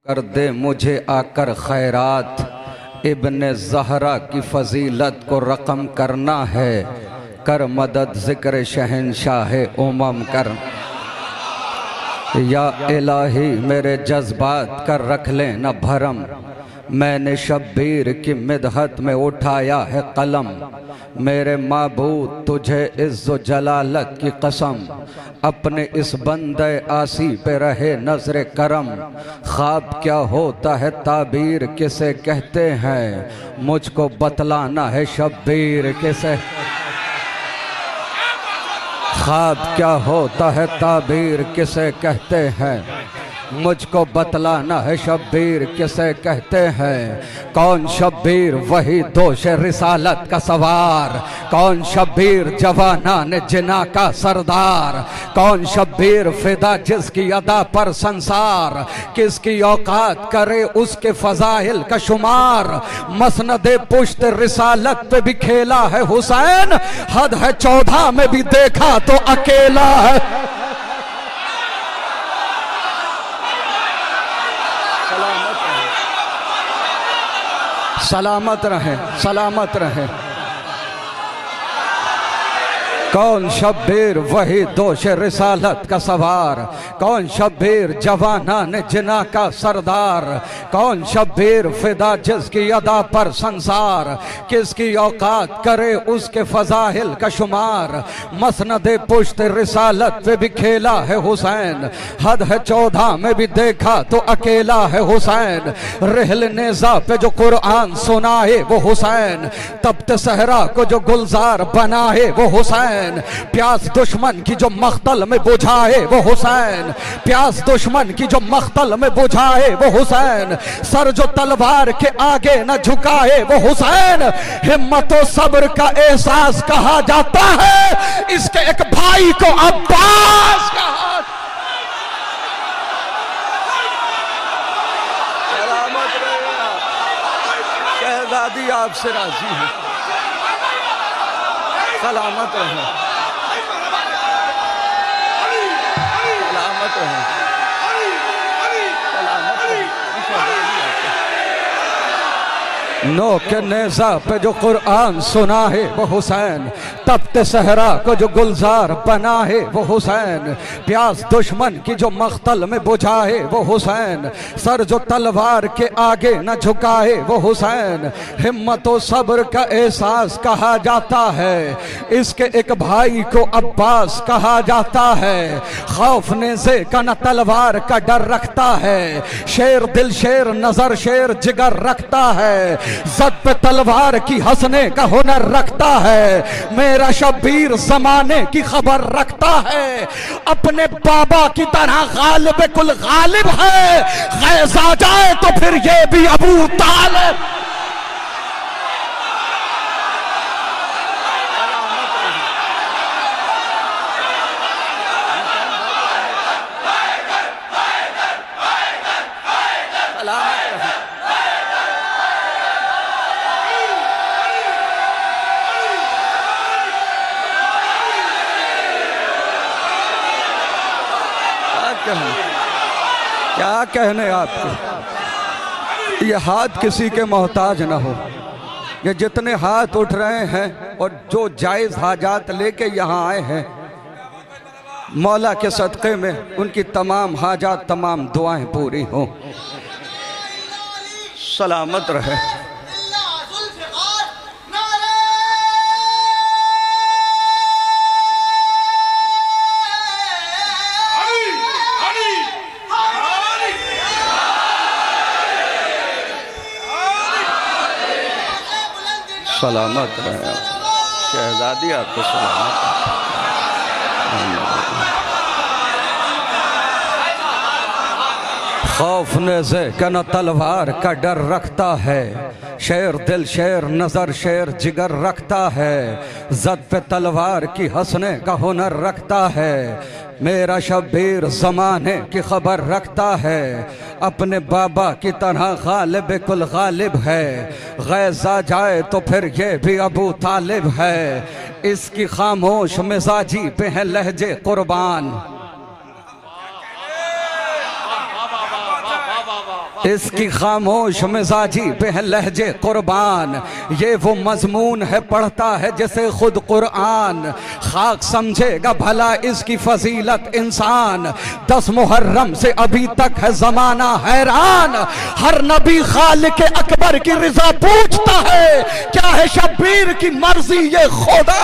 कर दे मुझे आकर खैरात। इब्ने ज़हरा की फजीलत को रकम करना है, कर मदद ज़िक्र शहंशाह उमम कर। या इलाही मेरे जज्बात कर रख ले न भरम, मैंने शब्बीर की मिदहत में उठाया है कलम। मेरे माबूद तुझे इज़्ज़ो जलालत की कसम, अपने इस बंदे आसी पे रहे नजर करम। ख्वाब क्या होता है ताबीर किसे कहते हैं, मुझको बतलाना है शब्बीर किसे। ख्वाब क्या होता है ताबीर किसे कहते हैं, मुझको बतलाना है शब्बीर किसे कहते हैं। कौन शब्बीर वही दोष रिसालत का सवार, कौन शब्बीर जवानान जिना का सरदार। कौन शब्बीर फिदा जिसकी अदा पर संसार, किसकी औकात करे उसके फजाइल का शुमार। मसनदे पुश्त रिसालत पे भी खेला है हुसैन, हद है 14 में भी देखा तो अकेला है। सलामत रहे, सलामत रहे। कौन शब्बीर वही दोष रिसालत का सवार, कौन शब्बीर जवानान जिना का सरदार। कौन शब्बीर फिदा जिसकी अदा पर संसार, किसकी औकात करे उसके फजाइल का शुमार। मसनदे पुश्त रिसालत पे भी खेला है हुसैन, हद है 14 में भी देखा तो अकेला है हुसैन। रहल नेज़ा पे जो कुरान सुनाए वो हुसैन, तब्त सहरा को जो गुलजार बनाए वो हुसैन। प्यास दुश्मन की जो मख्तल में बुझाए वो हुसैन, प्यास दुश्मन की जो मख्तल में बुझाए वो हुसैन। सर जो तलवार के आगे न झुकाए वो हुसैन। हिम्मत और सब्र का एहसास कहा जाता है, इसके एक भाई को अब्बास कहा। सलामत रहे, शहजादी आपसे राजी है। सलामत रहे, सलामत रहे, सलामत रहे। नो के नेज़ा पे जो कुरान सुना है वो हुसैन, तब्त सहरा को जो गुलजार बना है वो हुसैन। प्यास दुश्मन की जो मख्तल में बुझाए वो हुसैन, सर जो तलवार के आगे न झुकाए वो हुसैन। हिम्मत और सब्र का एहसास कहा जाता है, इसके एक भाई को अब्बास कहा जाता है। खौफ नेज़े का न तलवार का डर रखता है, शेर दिल शेर नजर शेर जिगर रखता है। ज़द पे तलवार की हंसने का हुनर रखता है, मेरा शब्बीर ज़माने की खबर रखता है। अपने बाबा की तरह गालिब कुल गालिब है, गैज़ आ जाए तो फिर ये भी अबू तालिब। क्या कहने आपको, ये हाथ किसी के मोहताज ना हो। ये जितने हाथ उठ रहे हैं और जो जायज़ हाजात लेके यहाँ आए हैं, मौला के सदक़े में उनकी तमाम हाजात तमाम दुआएं पूरी हों। सलामत रहे। सलामत रहे शहजादी, आपको सलामत। खौफ नेज़े का न तलवार का डर रखता है, शेर दिल शेर नजर शेर जिगर रखता है। ज़द पे तलवार की हंसने का हुनर रखता है, मेरा शब्बीर ज़माने की खबर रखता है। अपने बाबा की तरह गालिब कुल गालिब है, गैज़ आ जाए तो फिर ये भी अबू तालिब है। इसकी खामोश मिजाजी पे है लहजे कुर्बान। इसकी खामोश मिजाजी पे है लहजे कुर्बान, ये वो मजमून है पढ़ता है जैसे खुद कुरान। खाक समझेगा भला इसकी फजीलत इंसान, 10 मुहर्रम से अभी तक है जमाना हैरान। हर नबी खालिक अकबर की रिजा पूछता है, क्या है शब्बीर की मर्जी ये खुदा।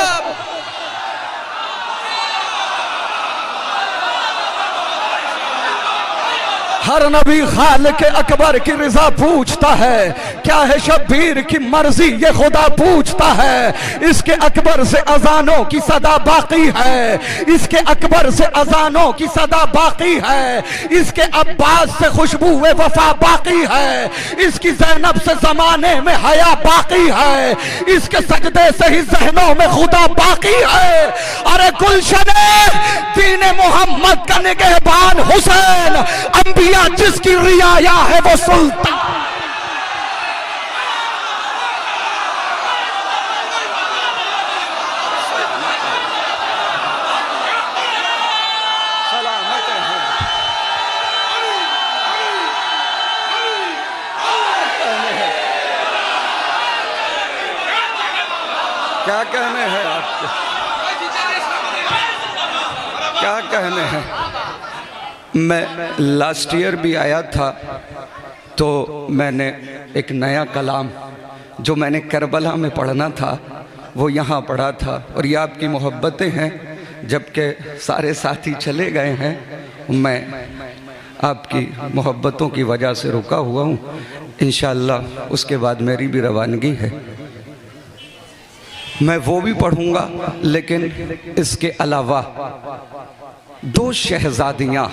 हर नबी खालिक अकबर की रिजा पूछता है, क्या है शब्बीर की मर्जी ये खुदा पूछता है। इसके अकबर से अजानों की सदा बाकी है, इसके अकबर से अजानों की सदा बाकी है। इसके अब्बास से खुशबू वफा बाकी है, इसकी ज़ैनब से जमाने में हया बाकी है। इसके सजदे से ही ज़हनों में खुदा बाकी है। अरे गुलशने दीन मोहम्मद का निगहबान हुसैन, अंबिया जिसकी रियाया है वो सुल्तान। क्या कहने हैं आपके, क्या कहने हैं। मैं लास्ट ईयर भी आया था तो मैंने एक नया कलाम जो मैंने करबला में पढ़ना था वो यहाँ पढ़ा था। और ये आपकी मोहब्बतें हैं, जबकि सारे साथी चले गए हैं, मैं आपकी मोहब्बतों की वजह से रुका हुआ हूँ। इंशाअल्लाह उसके बाद मेरी भी रवानगी है, मैं वो भी पढ़ूँगा। लेकिन इसके अलावा 2 शहजादियाँ,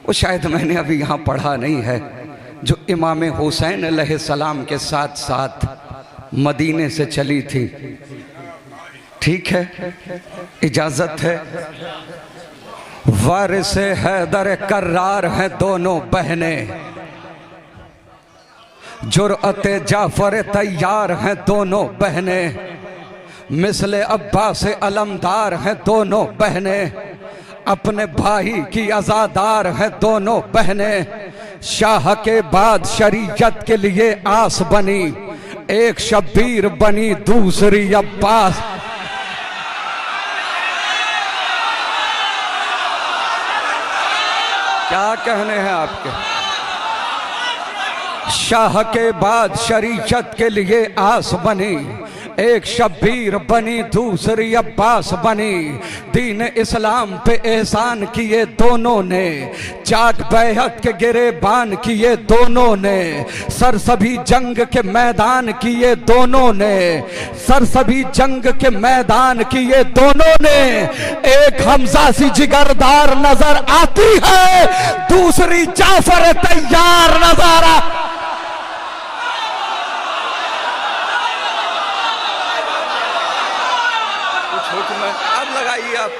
वो शायद मैंने अभी यहाँ पढ़ा नहीं है, जो इमाम हुसैन अलैहिस्सलाम के साथ साथ मदीने से चली थी। ठीक है, इजाज़त है। वारिस हैदर कर्रार हैं दोनों बहनें, जुर्अत जाफर तैयार हैं दोनों बहनें, मिसले अब्बास अलमदार हैं दोनों बहनें, अपने भाई की आज़ादार हैं दोनों बहनें। शाह के बाद शरीयत के लिए आस बनी, एक शब्बीर बनी दूसरी अब्बास। क्या कहने हैं आपके। शाह के बाद शरीयत के लिए आस बनी, एक शब्बीर बनी दूसरी अब्बास बनी। दीन इस्लाम पे एहसान किए दोनों ने, चाक बैहत के गिरेबान किए दोनों ने, सरसबी जंग के मैदान किए दोनों ने, सरसबी जंग के मैदान किए दोनों ने। एक हमजा सी जिगरदार नजर आती है, दूसरी जाफर तैयार नजर आ। अब लगाइए आप।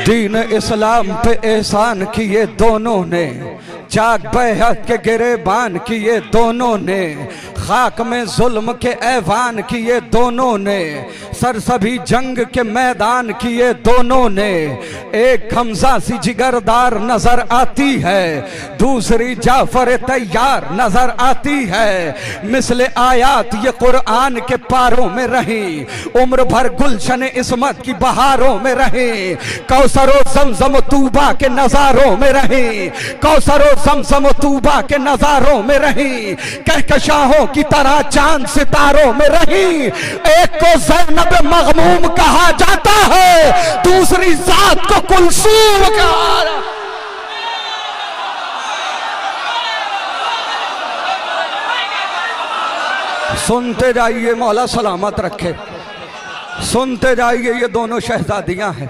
दीन इस्लाम पे एहसान किए दोनों ने, चाक बैहत के गिरेबान किए दोनों ने, खाक में जुल्म के ऐवान किए दोनों ने, सरसबी जंग के मैदान किए दोनों ने। एक हमजा सी जिगरदार नजर आती है, दूसरी जाफर तैयार नजर आती है। मिसले आयात ये कुरान के पारों में रही, उम्र भर गुलशन इस्मत की बहारों में रही। कौसरो ज़मज़म तूबा के नजारों में रही, कौसरो ज़मज़म तूबा के नजारों में रही। कहकशाहों की तरह चांद सितारों में रही। एक को ज़ैनब मग़मूम कहा जाता है, दूसरी जात को कुलसूम कहा। सुनते जाइए, मौला सलामत रखे। सुनते जाइए, ये दोनों शहजादियां हैं।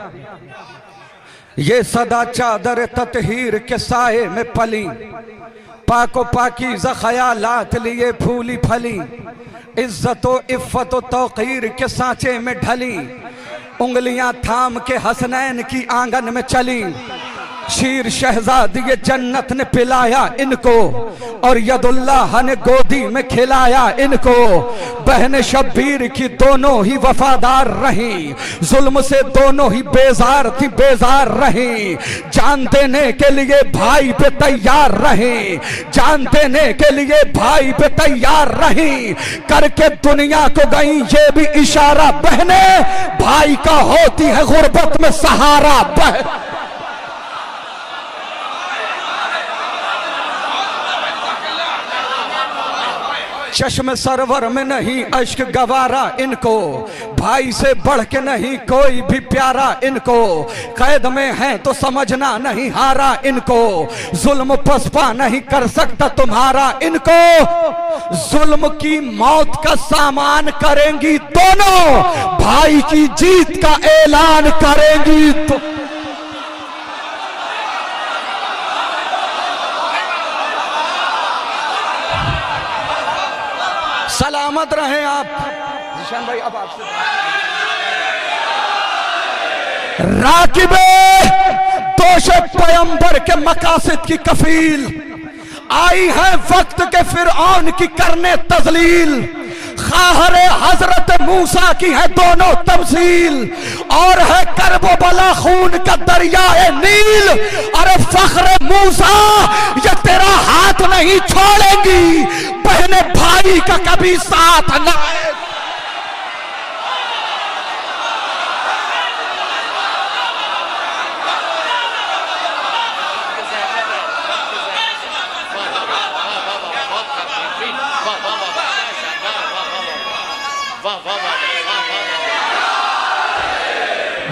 ये सदा चादर ततहीर के साए में पली, पाको पाकीज़ा ख़यालात लिए फूली फली। इज्जत व इफ़्फ़त व तौक़ीर के सांचे में ढली, उंगलियां थाम के हसनैन की आंगन में चली। शीर शहजादी ये जन्नत ने पिलाया इनको और यदुल्लाह ने गोदी में खिलाया इनको। बहन शब्बीर की दोनों ही वफादार रहीं, जुल्म से दोनों ही बेजार थी, बेजार रहीं। जान देने के लिए भाई पे तैयार रहीं, जान देने के लिए भाई पे तैयार रहीं। करके दुनिया को गई ये भी इशारा, बहने भाई का होती है गुर्बत में सहारा। चश्म सरवर में नहीं अश्क गवारा इनको, भाई से बढ़ के नहीं कोई भी प्यारा इनको। कैद में है तो समझना नहीं हारा इनको, जुल्म पसपा नहीं कर सकता तुम्हारा इनको। जुल्म की मौत का सामान करेंगी दोनों, भाई की जीत का ऐलान करेंगी तो। सलामत रहें आप निशान भाई। अब आपसे राकिबे दोष पैगंबर के मकासद की कफील, आई है वक्त के फिरऔन की करने तजलील। खाहरे हजरत मूसा की है दोनों तमसील, और है करबो बला खून का दरियाए नील। अरे फख्र मूसा ये तेरा हाथ नहीं छोड़ेंगी, बहने भाई का कभी साथ न।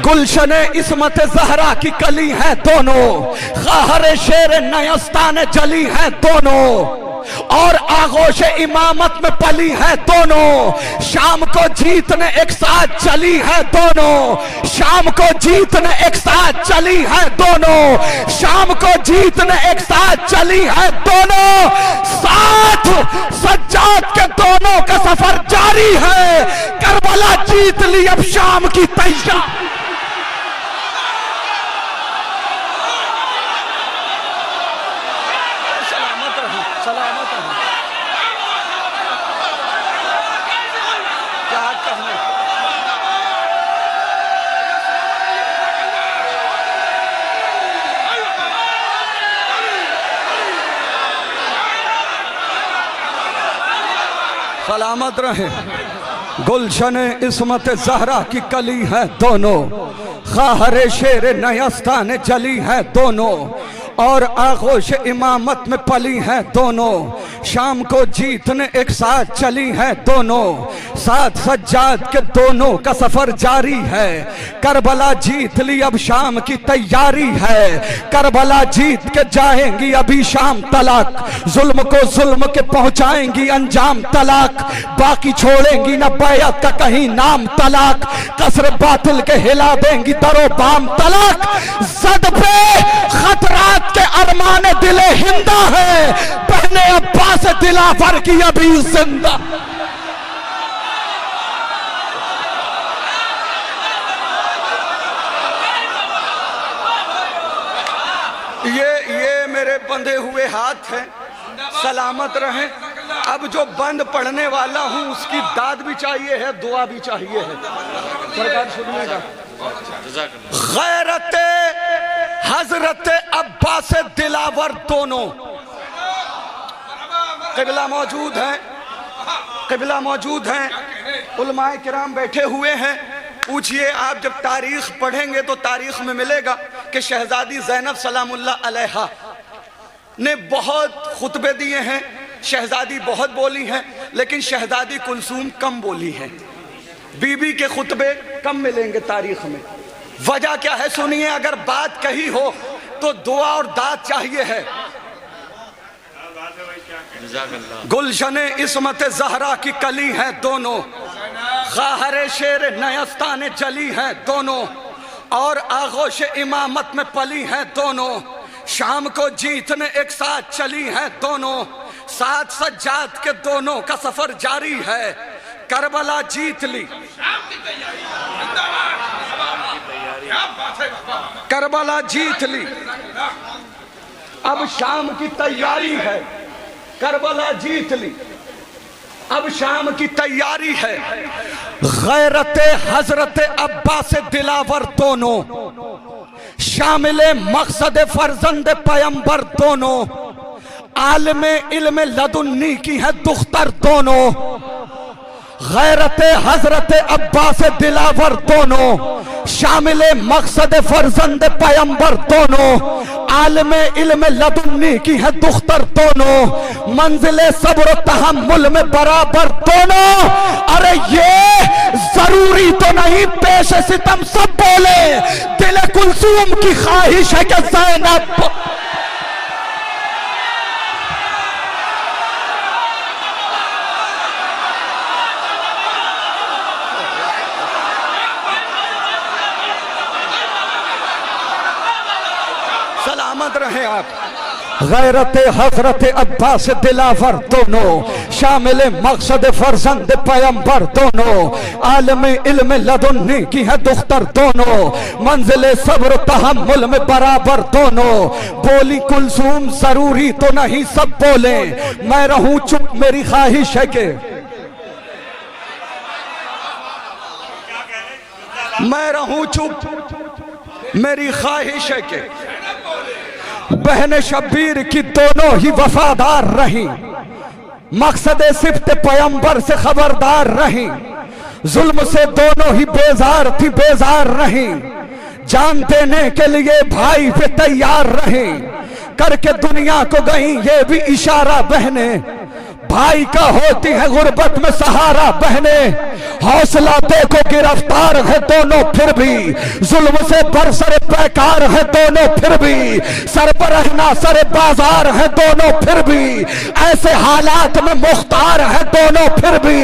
गुलशने इस्मत जहरा की कली है दोनों, खाहरे शेर नयस्तान जली है दोनों, और आगोश इमामत में पली है दोनों। शाम को जीतने एक साथ चली है दोनों, शाम को जीतने एक साथ चली है दोनों, शाम को जीतने एक साथ चली है दोनों। साथ सज्जाद के दोनों का सफर जारी है, करबला जीत ली अब शाम की तैयारी। सलामत रहे। गुलशन इस्मत जहरा की कली है दोनों, खाहरे शेर नयस्तान जली है दोनों, और आगोश इमामत में पली है दोनों। शाम को जीतने एक साथ चली है दोनों, साथ सज्जाद के दोनों का सफर जारी है। करबला जीत ली अब शाम की तैयारी है, करबला जीत के जाएंगी अभी शाम तलक। जुल्म को जुल्म के पहुंचाएंगी अंजाम तलक, बाकी छोड़ेंगी न बैत का कहीं नाम तलक। कसर बातिल के हिला देंगी दरो बाम तलक। जद पे खतरात के अरमान दिले हिंदा है, बहने अब्बास दिलावर की अभी जिंदा। ये मेरे बंधे हुए हाथ हैं, सलामत रहें। अब जो बंद पढ़ने वाला हूं उसकी दाद भी चाहिए है, दुआ भी चाहिए है। सरकार सुनिएगा। गैरत हजरत अब्बास दिलावर दोनों क़िबला मौजूद हैं, क़िबला मौजूद हैं, उलमाए किराम बैठे हुए हैं। पूछिए, आप जब तारीख पढ़ेंगे तो तारीख में मिलेगा कि शहजादी ज़ैनब सलामुल्लाह अलैहा ने बहुत खुतबे दिए हैं, शहजादी बहुत बोली हैं, लेकिन शहजादी कुलसूम कम बोली है। बीबी के खुतबे कम मिलेंगे तारीख में। वजह क्या है सुनिए। अगर बात कही हो तो दुआ और दाद चाहिए है। गुलशने इस्मत जहरा की कली है दोनों, खाहरे शेर नयस्तान जली है दोनों, और आगोश इमामत में पली है दोनों। शाम को जीतने एक साथ चली है दोनों, साथ सज्जाद के दोनों का सफर जारी है। करबला जीत ली। करबला जीत ली, अब शाम की तैयारी है। करबला जीत ली, अब शाम की तैयारी है। गैरत हजरत अब्बास दिलावर दोनों, शामिल मकसद फर्जंद पैगंबर दोनों, आलमे इल्म लदुन्नी की है दुख्तर दोनों। गैरत हजरत अब्बास दिलावर दोनों, शामिल मकसद फर्जंद पैगंबर दोनों, आलमे इल्म लदुन्नी की है दुख्तर दोनों, मंजिले सब्र तहम्मुल में बराबर दोनों। अरे ये जरूरी तो नहीं पेश सितम सब बोले, दिल कुलसूम की ख्वाहिश है कि ज़ैनब। सलामत रहे आप। गैरत हजरत अब्बास दिलावर दोनों, शामिल मकसद फर्जंद पैगंबर दोनों, आलम इल्म लदुन्नी की है दुख्तर दोनों, मंजिल सब्र तहम्मुल में बराबर दोनों। बोली कुलसूम जरूरी तो नहीं सब बोले, मैं रहूं चुप मेरी ख्वाहिश है के, मैं रहूं चुप मेरी ख्वाहिश है के। बहन शब्बीर की दोनों ही वफादार रही, मकसद सिफ्त पैगंबर से खबरदार रही, जुल्म से दोनों ही बेजार थी बेजार रही, जान देने के लिए भाई पे तैयार रही, करके दुनिया को गई ये भी इशारा बहने, भाई का होती है गुर्बत में सहारा बहने। हौसला देखो गिरफ्तार है दोनों फिर भी, जुल्म से बरसर बेकार है दोनों फिर भी, सर पर रहना सर बाजार है दोनों फिर भी, ऐसे हालात में मुख्तार है दोनों फिर भी,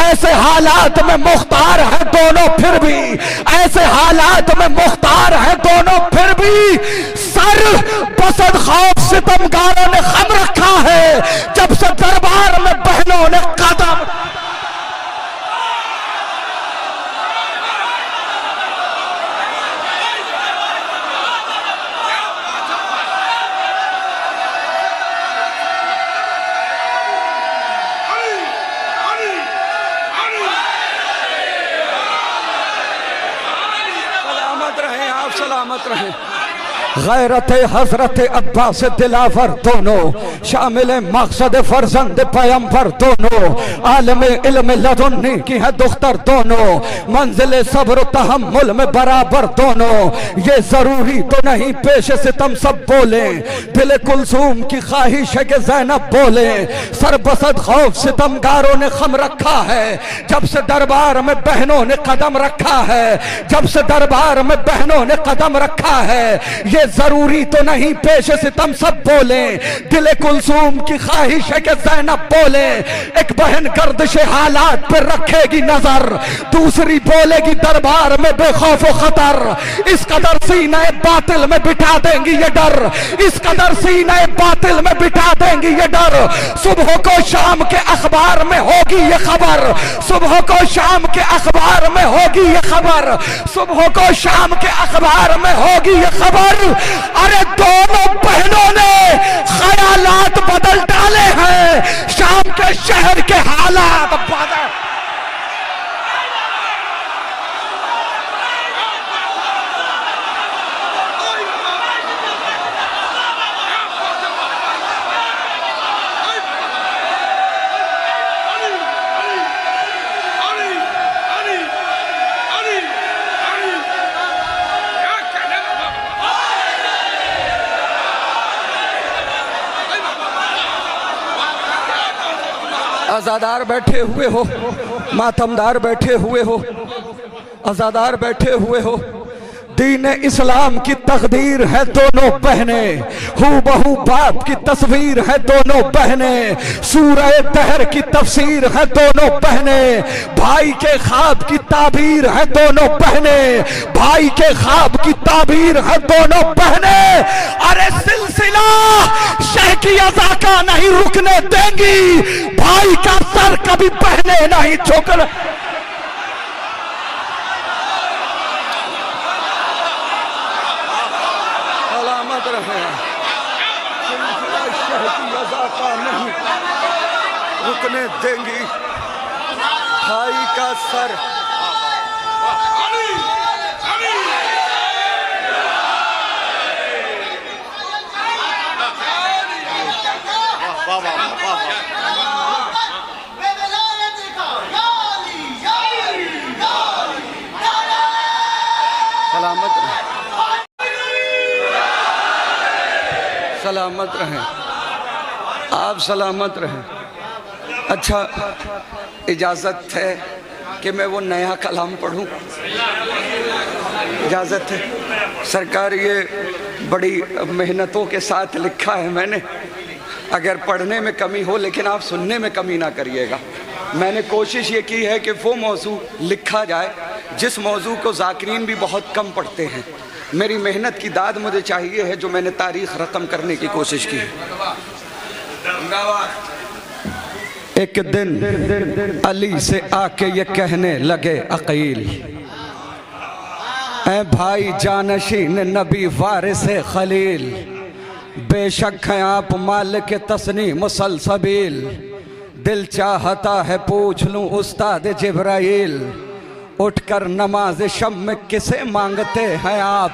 ऐसे हालात में मुख्तार है दोनों फिर भी, ऐसे हालात में मुख्तार है दोनों फिर भी। सर बसद खौफ सितमगारों ने खम रखा है, जब से दरबार में बहनों ने कदम। सलामत रहे आप, सलामत रहे। गैरत हजरत अब्बास दिलावर दोनों, शामिल मकसद फर्जंद पैगंबर दोनों, आलम इल्म लदुन्नी की है दुख्तर दोनों, मंजिल सब्र तहम्मुल में बराबर दोनों। ये जरूरी तो नहीं पेश सितम सब बोले, दिल कुलसूम की ख्वाहिश है कि ज़ैनब बोले। सरबसद खौफ सितमगारों ने खम रखा है, जब से दरबार में बहनों ने कदम रखा है, जब से दरबार में बहनों ने कदम रखा है। ये जरूरी तो नहीं पेश सितम सब बोले, दिल कुलसूम की ख्वाहिश है कि ज़ैनब बोले। एक बहन गर्दिश हालात पर रखेगी नजर, दूसरी बोलेगी दरबार में बेखौफ खतर। इस कदर सीने बातिल में बिठा देंगी ये डर, इस कदर सीने बातिल में बिठा देंगी ये डर। सुबह को शाम के अखबार में होगी ये खबर, सुबह को शाम के अखबार में होगी ये खबर, सुबह को शाम के अखबार में होगी ये खबर। अरे दोनों बहनों ने ख्यालात बदल डाले हैं, शाम के शहर के हालात बदल। आजादार बैठे हुए हो, मातमदार बैठे हुए हो, आजादार बैठे हुए हो। दीन इस्लाम की तकदीर है दोनों बहने, हूबहू बाप की तस्वीर है दोनों बहने, सूरह दहर की तफसीर है दोनों बहने, भाई के ख्वाब की ताबीर है दोनों बहने, भाई के ख्वाब की ताबीर है दोनों बहने। अरे सिलसिला शह की अज़ा का नहीं रुकने देंगी, भाई का सर कभी बहने नहीं झुकने। सलामत रहें। सिलसिला शह की अज़ा का नहीं रुकने देंगी भाई का सर। सलामत रहें, सलामत रहें, आप सलामत रहें। अच्छा, इजाज़त है कि मैं वो नया कलाम पढ़ूं? इजाज़त है सरकार? ये बड़ी मेहनतों के साथ लिखा है मैंने, अगर पढ़ने में कमी हो लेकिन आप सुनने में कमी ना करिएगा। मैंने कोशिश ये की है कि वो मौजू लिखा जाए जिस मौजू को ज़ाकिरीन भी बहुत कम पढ़ते हैं। मेरी मेहनत की दाद मुझे चाहिए है जो मैंने तारीख़ रकम करने की कोशिश की है। एक दिन अली से आके ये कहने लगे अकील, ऐ भाई जानशीन नबी वारिस खलील, बेशक हैं आप मालिक तस्नी मुसलसबील, दिल चाहता है पूछ लूं उस्ताद जिब्राइल, उठकर नमाज शब में किसे मांगते हैं आप?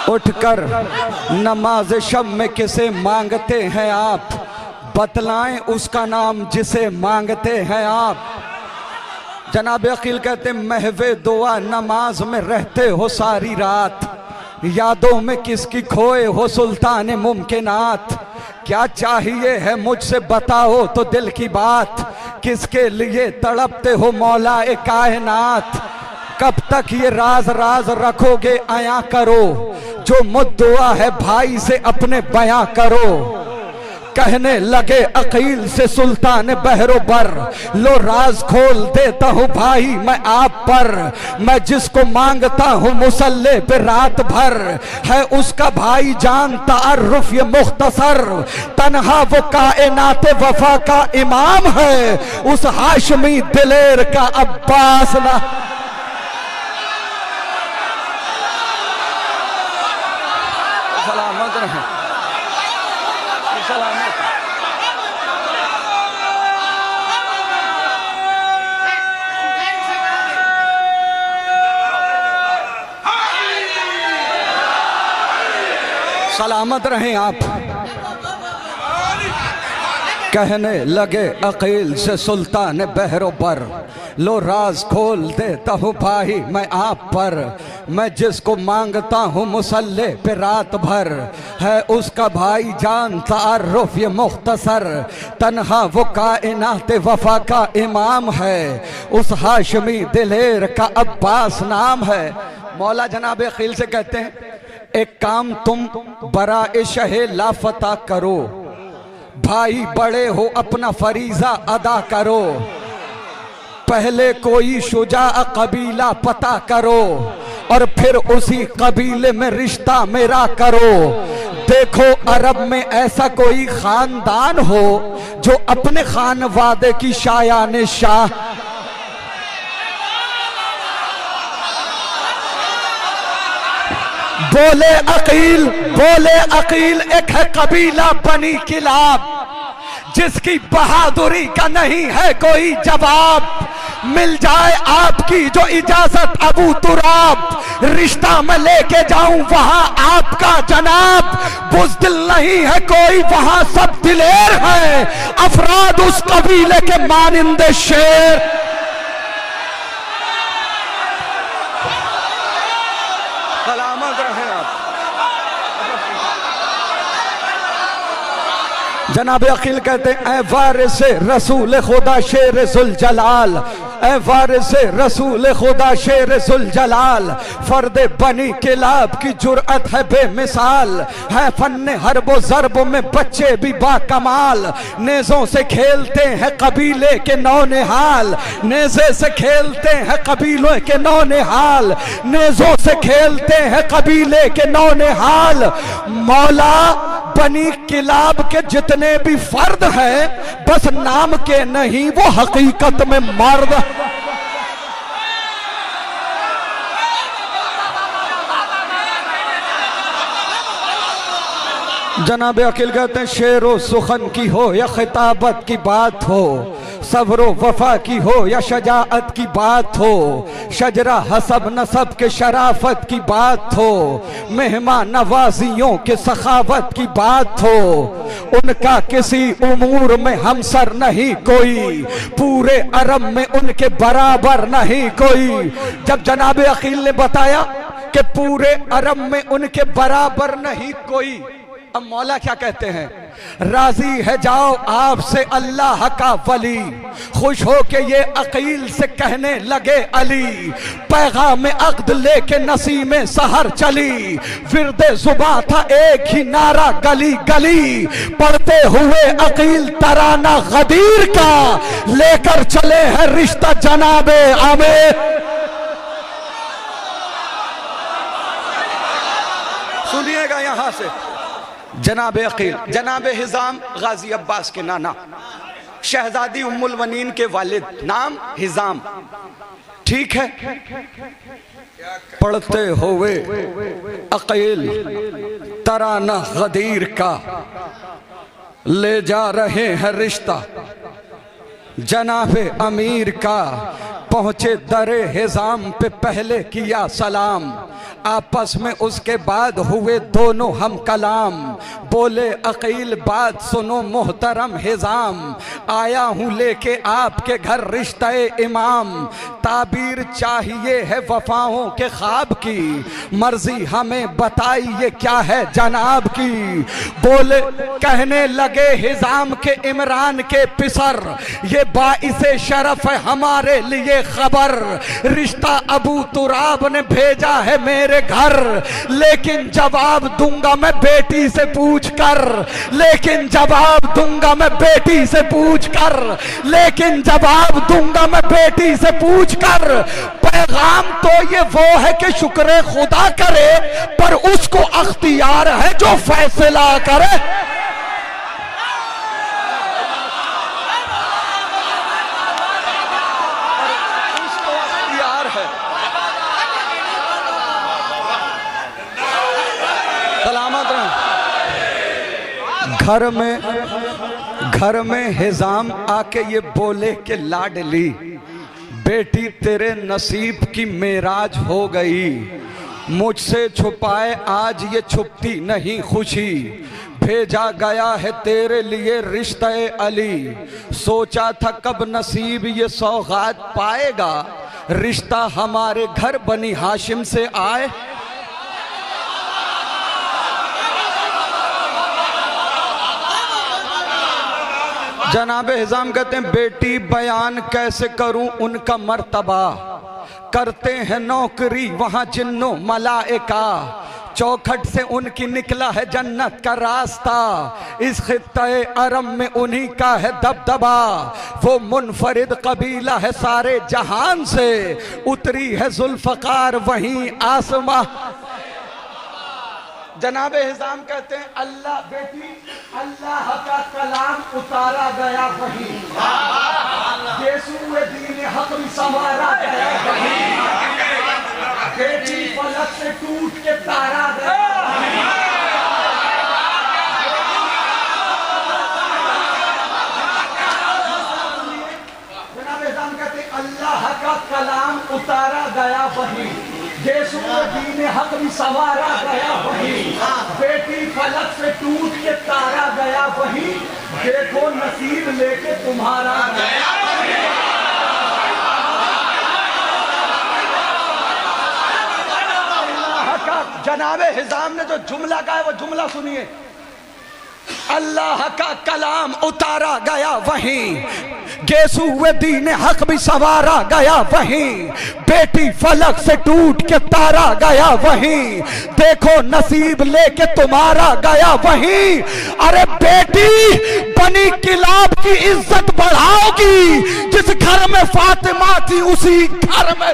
उठकर नमाज शब में किसे मांगते हैं आप? बतलाएं उसका नाम जिसे मांगते हैं आप। जनाब अकील कहते महवे दुआ नमाज में रहते हो सारी रात, यादों में किसकी खोए हो सुल्तान मुमकिनात। क्या चाहिए है मुझसे बताओ तो दिल की बात, किसके लिए तड़पते हो मौला ए कायनात। कब तक ये राज राज रखोगे आया करो, जो मुद्दुआ है भाई से अपने बयां करो। कहने लगे अकील से सुल्तान बहरोबर, लो राज खोल देता हूँ भाई मैं आप पर। मैं जिसको मांगता हूँ मुसल्ले पे रात भर, है उसका भाई जान तारुफ ये मुख्तसर। तन्हा वो कायनात वफा का इमाम है, उस हाशमी दिलेर का अब्बास ना। सलामत रहें, सलामत। सलामत रहें आप। कहने लगे अकील से सुल्तान बहरोबर, लो राज खोल देता हूँ भाई मैं आप पर। मैं जिसको मांगता हूँ मुसल्ले पे रात भर, है उसका भाई जान तारुफ ये मुख्तसर। तन्हा वो कायनात वफा का इमाम है, उस हाशमी दिलेर का अब्बास नाम है। मौला जनाब अकील से कहते हैं एक काम तुम बराए शहे लाफता करो, भाई बड़े हो अपना फरीजा अदा करो। पहले कोई शुजा कबीला पता करो, और फिर उसी कबीले में रिश्ता मेरा करो। देखो अरब में ऐसा कोई खानदान हो जो अपने खानवादे की शायान शाह। बोले अकील एक है कबीला बनी किलाब, जिसकी बहादुरी का नहीं है कोई जवाब। मिल जाए आपकी जो इजाजत अबू तुराब, रिश्ता मैं लेके जाऊं वहां आपका जनाब। बुज़दिल नहीं है कोई वहां सब दिलेर है, अफराद उस कबीले के मानिंदे शेर। सलामत रहें आप। जनाब अकील कहते हैं ऐ वारिस रसूल खुदा शेर जुल जलाल, ऐ वारिस रसूल खुदा शेर जुल जलाल। फर्द बनी किलाब की जुर्अत है बेमिसाल, है फन्ने हरबो ज़रब में बच्चे भी बाकमाल। नेज़ों से खेलते हैं कबीले के नौनिहाल, नेज़े से खेलते हैं कबीलों के नौनिहाल, नेज़ों से खेलते हैं कबीले के नौनिहाल। मौला बनी किलाब के जितने भी फर्द हैं बस नाम के नहीं, वो हकीकत में मर्द। जनाब अकील कहते हैं शेरो सुखन की हो या खिताबत की बात हो, सब्रो वफा की हो या शजाअत की बात हो, शजरा हसब नसब के शराफत की बात हो, मेहमान नवाजियों के सखावत की बात हो, उनका किसी उमूर में हमसर नहीं कोई, पूरे अरब में उनके बराबर नहीं कोई। जब जनाब अकील ने बताया कि पूरे अरब में उनके बराबर नहीं कोई, अब मौला क्या कहते हैं, राजी है जाओ आपसे अल्लाह का वली, खुश हो के ये अकील से कहने लगे अली, पैगाम अक़्द लेके नसीमे सहर चली, विरदे जुबां था एक ही नारा गली गली, पढ़ते हुए अकील तराना गदीर का, लेकर चले हैं रिश्ता जनाबे आमिर। सुनिएगा यहां से, जनाब अकील जनाब हिजाम गाजी अब्बास के नाना, शहजादी उम्मुल वनीन के वालिद, नाम हिजाम, ठीक है। पढ़ते हुए अकील तराना गदीर का, ले जा रहे हैं रिश्ता जनाबे अमीर का, पहुंचे दरे हिजाम पे पहले किया सलाम, आपस में उसके बाद हुए दोनों हम कलाम, बोले अकील बात सुनो मोहतरम हिजाम, आया हूँ लेके आपके घर रिश्ता इमाम, ताबीर चाहिए है वफाओं के ख्वाब की, मर्जी हमें बताइए क्या है जनाब की। बोले कहने लगे हिजाम के इमरान के पिसर, ये बाइसे शरफ है हमारे लिए खबर, रिश्ता अबू तुराब ने भेजा है मेरे घर, लेकिन जवाब दूंगा मैं बेटी से पूछ कर, लेकिन जवाब दूंगा मैं बेटी से पूछ कर, लेकिन जवाब दूंगा मैं बेटी से पूछ कर। पैगाम तो ये वो है कि शुक्र खुदा करे, पर उसको अख्तियार है जो फैसला करे। घर में हिजाम आके ये बोले कि लाडली बेटी तेरे नसीब की मेराज हो गई, मुझसे छुपाए आज ये छुपती नहीं खुशी, भेजा गया है तेरे लिए रिश्ता अली, सोचा था कब नसीब ये सौगात पाएगा, रिश्ता हमारे घर बनी हाशिम से आए। जनाब हिजाम कहते हैं बेटी बयान कैसे करूं उनका मर्तबा, करते हैं नौकरी वहां जिन्नो मलाइका, चौखट से उनकी निकला है जन्नत का रास्ता, इस खित्ते अरब में उन्हीं का है दबदबा, वो मुनफरिद कबीला है सारे जहान से, उतरी है जुल्फकार वहीं आसमां। जनाब हिजाम कहते हैं अल्लाह बेटी अल्लाह का कलाम उतारा गया वहीं, यीशु दीन हक भी संवारा गया वहीं, बेटी फलक से टूट के तारा गया वहीं। जनाब हिजाम कहते हैं अल्लाह का कलाम उतारा गया वहीं, यीशु दीन हक भी संवारा गया वहीं, बेटी फलक से टूट के तारा गया वहीं, देखो नसीब लेके तुम्हारा गया वहीं। जनाब हिजाम ने जो जुमला कहा है वो जुमला सुनिए, अल्लाह का कलाम उतारा गया वहीं, यीशु दीन हक भी सवारा गया वहीं, बेटी फलक से टूट के तारा गया वहीं, देखो नसीब लेके तुम्हारा गया वहीं। अरे बेटी बनी किलाब की इज्जत बढ़ाओगी, जिस घर में फातिमा थी उसी घर में।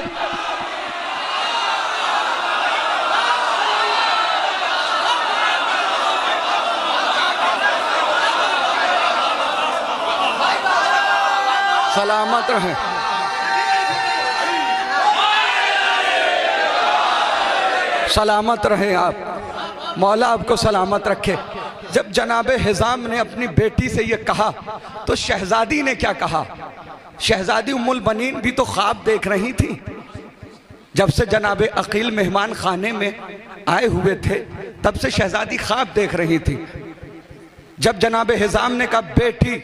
सलामत रहें। सलामत रहें आप, मौला आपको सलामत रखे। जब जनाब हिज़ाम ने अपनी बेटी से ये कहा तो शहजादी ने क्या कहा? शहजादी उम्मुल बनीन भी तो ख्वाब देख रही थी। जब से जनाब अकील मेहमान खाने में आए हुए थे तब से शहजादी ख्वाब देख रही थी। जब जनाब हिज़ाम ने कहा बेटी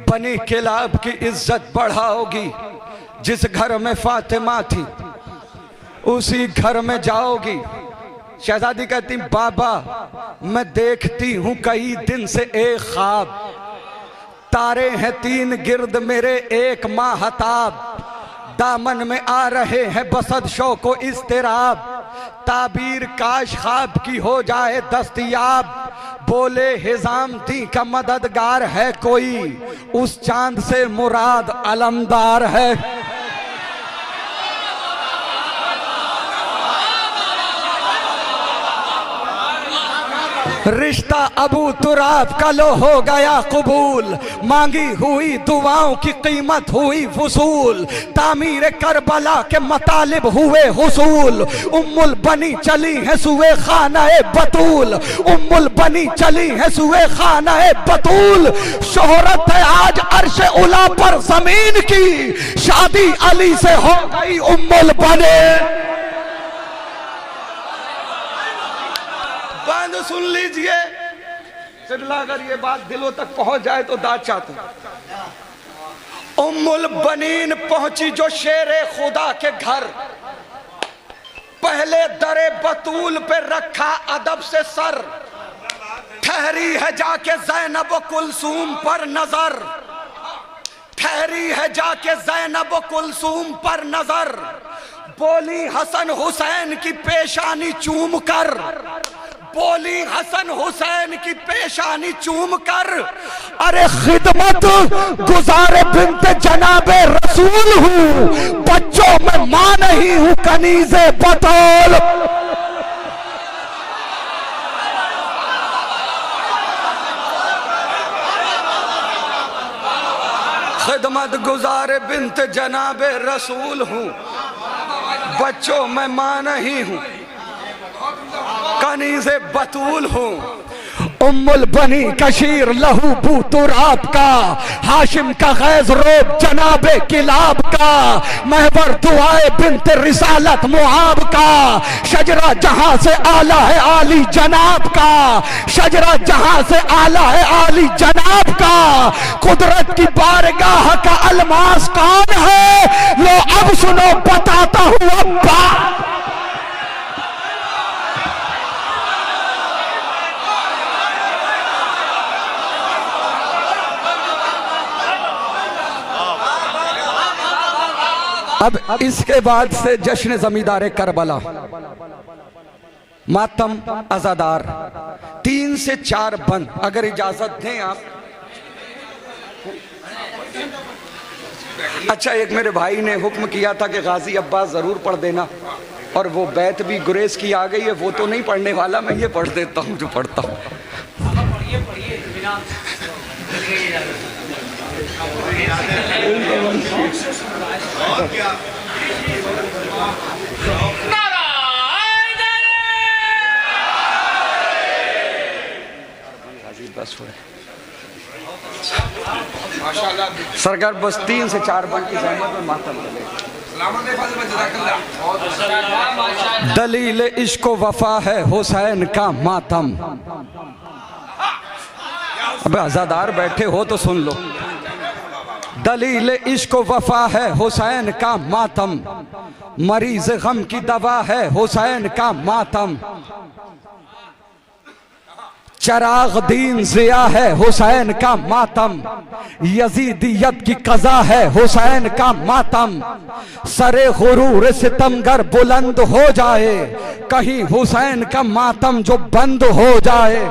बनी किलाब की इज्जत बढ़ाओगी, जिस घर में फातिमा थी उसी घर में जाओगी। शहजादी कहती बाबा मैं देखती हूं कई दिन से एक ख्वाब, तारे हैं 3 गिर्द मेरे एक माहताब, दामन में आ रहे हैं बसद शौको इस्तिराब, ताबीर काश ख्वाब की हो जाए दस्तयाब। बोले हिज़ाम दी का मददगार है कोई, उस चांद से मुराद अलमदार है। रिश्ता अबू तुराब का लो हो गया कबूल, मांगी हुई दुआओं की कीमत हुई वसूल, तामीर करबला के मतालिब हुए हुसूल। उम्मुल बनी चली है सुए खाना-ए बतूल, उम्मुल बनी चली है सुए खाना-ए बतूल। शोहरत है आज अर्श उला पर जमीन की, शादी अली से हो गई उम्मुल बने। बांध सुन लीजिए, अगर ये बात दिलों तक पहुंच जाए तो दाद चाहते हैं। उम्मुल बनीन पहुंची जो शेरे खुदा के घर, पहले दरे बतूल पे रखा अदब से सर, ठहरी है जाके ज़ैनब कुलसूम पर नजर, ठहरी है जाके ज़ैनब कुलसूम पर नजर। बोली हसन हुसैन की पेशानी चूम कर, बोली हसन हुसैन की पेशानी चूम कर, अरे खिदमत गुजारे बिन्ते जनाबे रसूल हूँ, बच्चों में मां नहीं हूँ कनीज़े बतौल। खिदमत गुजारे बिन्ते जनाबे रसूल हूँ, बच्चों में मां नहीं हूँ कनीज़े बतूल हूँ। उम्मुल बनी कशीर लहू बू तुराब का, हाशिम का गैज़ रोब जनाबे किलाब का, महबर दुआए बिन्ते रिसालत मुआब का, शजरा जहां से आला है आली जनाब का, शजरा जहां से आला है आली जनाब का। कुदरत की बारगाह का अलमास कौन है, लो अब सुनो बताता हूँ अब्बा। अब इसके बाद से जश्न जमींदार करबला, मातम अज़ादार 3 से 4 बंद, अगर इजाजत दें आप। अच्छा, एक मेरे भाई ने हुक्म किया था कि गाजी अब्बास जरूर पढ़ देना, और वो बैत भी गुरेज की आ गई है, वो तो नहीं पढ़ने वाला, मैं ये पढ़ देता हूँ जो पढ़ता हूँ। सरकार बस 3 से 4 बन की जहमत में मातम। दलील इश्क वफा है हुसैन का मातम। अब आजादार बैठे हो तो सुन लो। दलील इश्क वफा है हुसैन का मातम, मरीज गम की दवा है हुसैन का मातम। चराग दीन जिया है हुसैन का मातम, यजीदियत की कज़ा है हुसैन का मातम। सरे गुरूर सितमगर बुलंद हो जाए, कहीं हुसैन का मातम जो बंद हो जाए।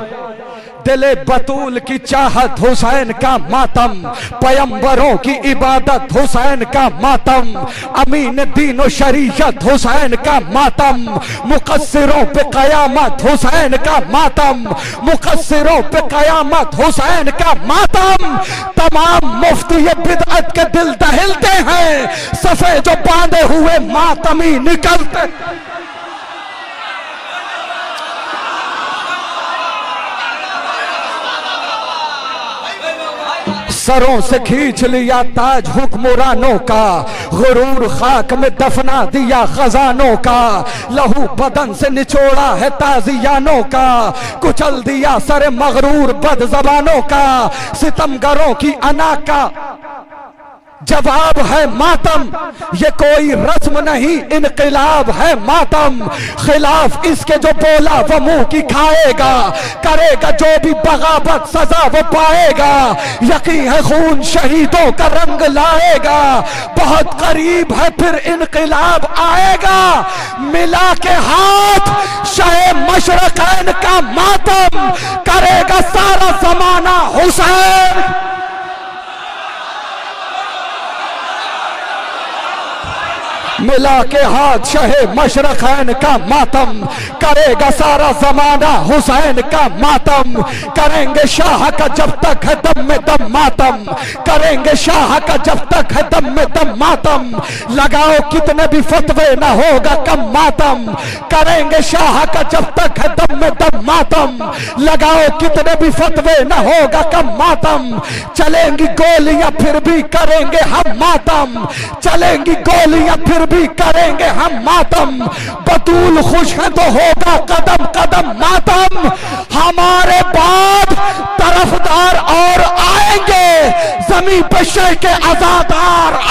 दिले बतूल की चाहत हुसैन का मातम, पैगंबरों की इबादत हुसैन का मातम, अमीन दीन शरीयत हुसैन का मातम, मुकस्सिरों पे कयामत हुसैन का मातम, मुकस्सिरों पे कयामत हुसैन का मातम। तमाम मुफ्ती बिदअत के दिल दहलते हैं, सफे जो बांधे हुए मातमी निकलते। सरों से खींच लिया ताज हुक्मरानों का, गुरूर खाक में दफना दिया खजानों का, लहू बदन से निचोड़ा है ताजियानों का, कुचल दिया सर मगरूर बद जबानों का, सितमगरों की अना का जवाब है मातम। ये कोई रस्म नहीं इनकलाब है मातम, खिलाफ इसके जो बोला वो मुंह की खाएगा, करेगा जो भी बगावत सजा वो पाएगा, यकीन है खून शहीदों का रंग लाएगा, बहुत करीब है फिर इनकलाब आएगा। मिला के हाथ शाहे मशरकैन का मातम, करेगा सारा जमाना हुसैन। मिला के हाथ शहे मशरकैन का मातम, करेगा सारा जमाना हुसैन का मातम, करेंगे शाह का जब तक है दम में दम मातम, करेंगे शाह का जब तक है दम में दम मातम, लगाओ कितने भी फतवे ना होगा कम मातम, करेंगे शाह का जब तक है दम में दम मातम, लगाओ कितने भी फतवे ना होगा कम मातम, चलेंगी गोलियां फिर भी करेंगे हम मातम, चलेंगी गोलियां फिर भी करेंगे हम मातम, बतूल खुश है तो होगा कदम कदम मातम, हमारे बाद तरफदार और आएंगे, जमीन पे शेख के आजादार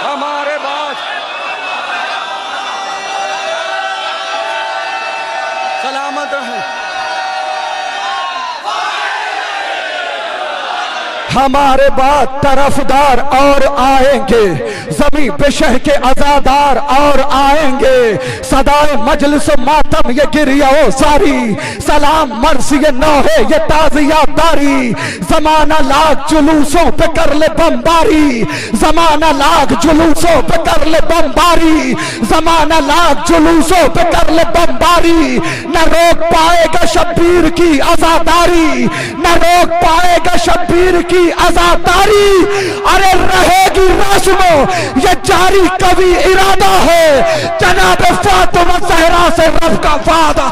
हमारे बाद सलामत रहे, हमारे बाद तरफदार और आएंगे, जमीन पे शह के आजादार और आएंगे, सदाए मजलिस मातम ये गिरिया सारी, सलाम मर्स ये नौहे ये ताजिया दारी, जमाना लाख जुलूसों पे कर ले बमबारी, जमाना लाख जुलूसों पे कर ले बमबारी, जमाना लाख जुलूसों पे कर ले बमबारी, न रोक पाएगा शब्बीर की आजादारी, न रोक पाएगा शब्बीर की आजादारी, अरे रहेगी रस्म ये जारी कभी इरादा है, जनाब फातिमा ज़हरा से रब का वादा।